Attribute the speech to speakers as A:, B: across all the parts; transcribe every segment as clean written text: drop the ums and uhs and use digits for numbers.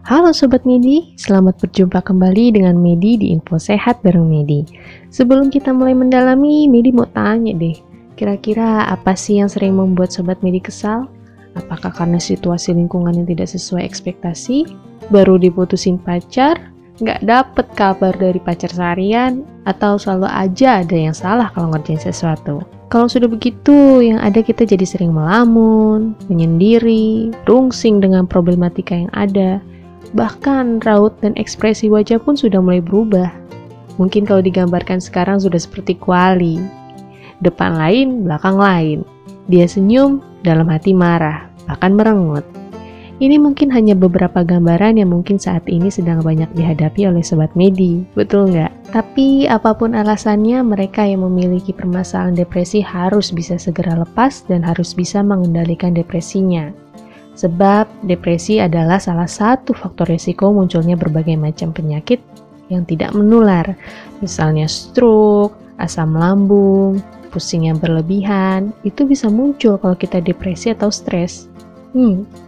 A: Halo Sobat Medi, selamat berjumpa kembali dengan Medi di Info Sehat bareng Medi. Sebelum kita mulai mendalami, Medi mau tanya deh, kira-kira apa sih yang sering membuat Sobat Medi kesal? Apakah karena situasi lingkungan yang tidak sesuai ekspektasi? Baru diputusin pacar? Nggak dapet kabar dari pacar seharian? Atau selalu aja ada yang salah kalau ngerjain sesuatu? Kalau sudah begitu, yang ada kita jadi sering melamun, menyendiri, rungsing dengan problematika yang ada. Bahkan raut dan ekspresi wajah pun sudah mulai berubah. Mungkin kalau digambarkan sekarang sudah seperti kuali. Depan lain, belakang lain. Dia senyum, dalam hati marah, bahkan merengut. Ini mungkin hanya beberapa gambaran yang mungkin saat ini sedang banyak dihadapi oleh Sobat Medi, betul nggak? Tapi apapun alasannya, mereka yang memiliki permasalahan depresi harus bisa segera lepas dan harus bisa mengendalikan depresinya. Sebab depresi adalah salah satu faktor risiko munculnya berbagai macam penyakit yang tidak menular, misalnya stroke, asam lambung, pusing yang berlebihan, itu bisa muncul kalau kita depresi atau stres.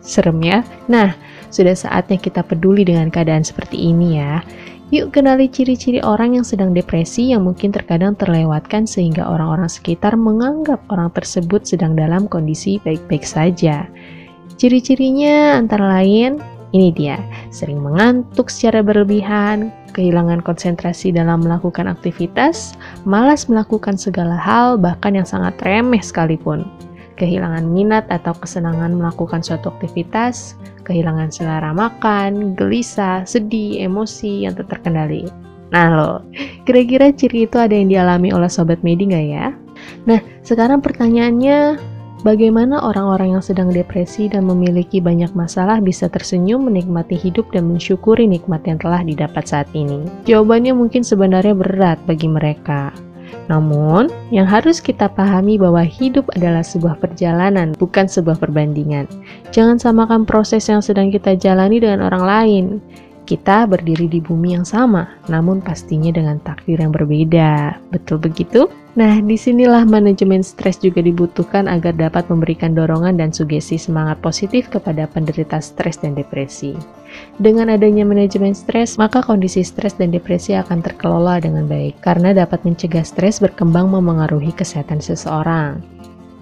A: Serem ya? Nah, sudah saatnya kita peduli dengan keadaan seperti ini ya. Yuk kenali ciri-ciri orang yang sedang depresi yang mungkin terkadang terlewatkan sehingga orang-orang sekitar menganggap orang tersebut sedang dalam kondisi baik-baik saja. Ciri-cirinya antara lain, ini dia, sering mengantuk secara berlebihan, kehilangan konsentrasi dalam melakukan aktivitas, malas melakukan segala hal bahkan yang sangat remeh sekalipun, kehilangan minat atau kesenangan melakukan suatu aktivitas, kehilangan selera makan, gelisah, sedih, emosi yang tak terkendali. Nah loh, kira-kira ciri itu ada yang dialami oleh Sobat Medi nggak ya? Nah, sekarang pertanyaannya, bagaimana orang-orang yang sedang depresi dan memiliki banyak masalah bisa tersenyum, menikmati hidup, dan mensyukuri nikmat yang telah didapat saat ini? Jawabannya mungkin sebenarnya berat bagi mereka. Namun, yang harus kita pahami bahwa hidup adalah sebuah perjalanan, bukan sebuah perbandingan. Jangan samakan proses yang sedang kita jalani dengan orang lain. Kita berdiri di bumi yang sama, namun pastinya dengan takdir yang berbeda. Betul begitu? Nah, disinilah manajemen stres juga dibutuhkan agar dapat memberikan dorongan dan sugesti semangat positif kepada penderita stres dan depresi. Dengan adanya manajemen stres, maka kondisi stres dan depresi akan terkelola dengan baik, karena dapat mencegah stres berkembang memengaruhi kesehatan seseorang.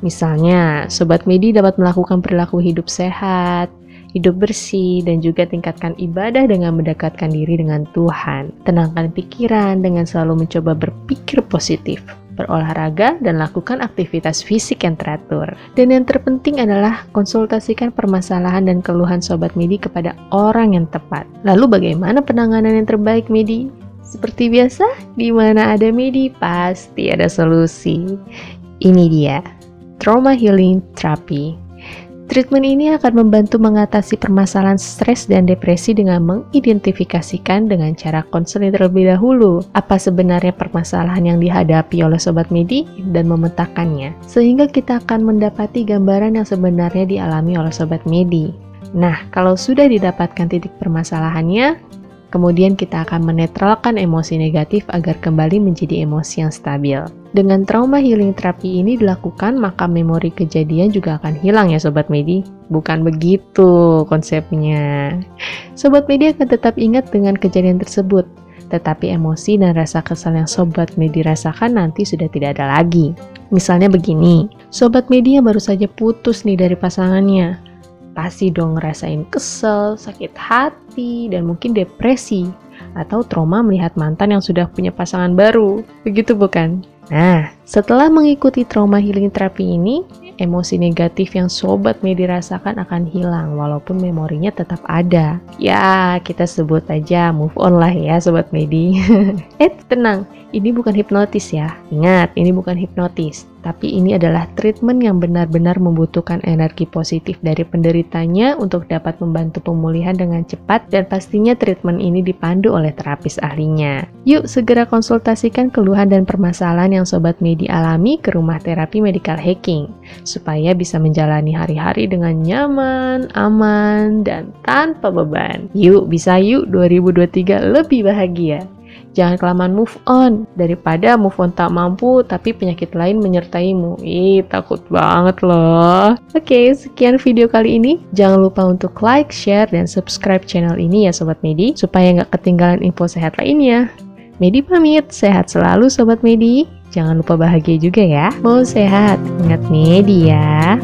A: Misalnya, Sobat Medi dapat melakukan perilaku hidup sehat, hidup bersih, dan juga tingkatkan ibadah dengan mendekatkan diri dengan Tuhan. Tenangkan pikiran dengan selalu mencoba berpikir positif, berolahraga, dan lakukan aktivitas fisik yang teratur. Dan yang terpenting adalah konsultasikan permasalahan dan keluhan Sobat Medi kepada orang yang tepat. Lalu bagaimana penanganan yang terbaik, Medi? Seperti biasa, di mana ada Medi, pasti ada solusi. Ini dia, Trauma Healing Therapy. Treatment ini akan membantu mengatasi permasalahan stres dan depresi dengan mengidentifikasikan dengan cara konseling terlebih dahulu apa sebenarnya permasalahan yang dihadapi oleh Sobat Medi dan memetakannya, sehingga kita akan mendapati gambaran yang sebenarnya dialami oleh Sobat Medi. Nah, kalau sudah didapatkan titik permasalahannya, kemudian kita akan menetralkan emosi negatif agar kembali menjadi emosi yang stabil. Dengan trauma healing terapi ini dilakukan, maka memori kejadian juga akan hilang ya Sobat Medi. Bukan begitu konsepnya. Sobat Medi akan tetap ingat dengan kejadian tersebut, tetapi emosi dan rasa kesal yang Sobat Medi rasakan nanti sudah tidak ada lagi. Misalnya begini, Sobat Medi yang baru saja putus nih dari pasangannya, pasti dong ngerasain kesel, sakit hati, dan mungkin depresi, atau trauma melihat mantan yang sudah punya pasangan baru. Begitu bukan? Nah, setelah mengikuti trauma healing terapi ini, emosi negatif yang Sobat Medi rasakan akan hilang walaupun memorinya tetap ada. Ya, kita sebut aja move on lah ya Sobat Medi. Tenang, ini bukan hipnotis ya. Ingat, ini bukan hipnotis. Tapi ini adalah treatment yang benar-benar membutuhkan energi positif dari penderitanya untuk dapat membantu pemulihan dengan cepat, dan pastinya treatment ini dipandu oleh terapis ahlinya. Yuk segera konsultasikan keluhan dan permasalahan yang Sobat Medi alami ke Rumah Terapi Medical Hacking, supaya bisa menjalani hari-hari dengan nyaman, aman, dan tanpa beban. Yuk, bisa yuk 2023 lebih bahagia. Jangan kelamaan move on, daripada move on tak mampu tapi penyakit lain menyertaimu. Ih, takut banget loh. Oke, sekian video kali ini. Jangan lupa untuk like, share, dan subscribe channel ini ya Sobat Medi, supaya nggak ketinggalan info sehat lainnya. Medi pamit, sehat selalu Sobat Medi. Jangan lupa bahagia juga ya. Mau sehat, ingat Medi ya.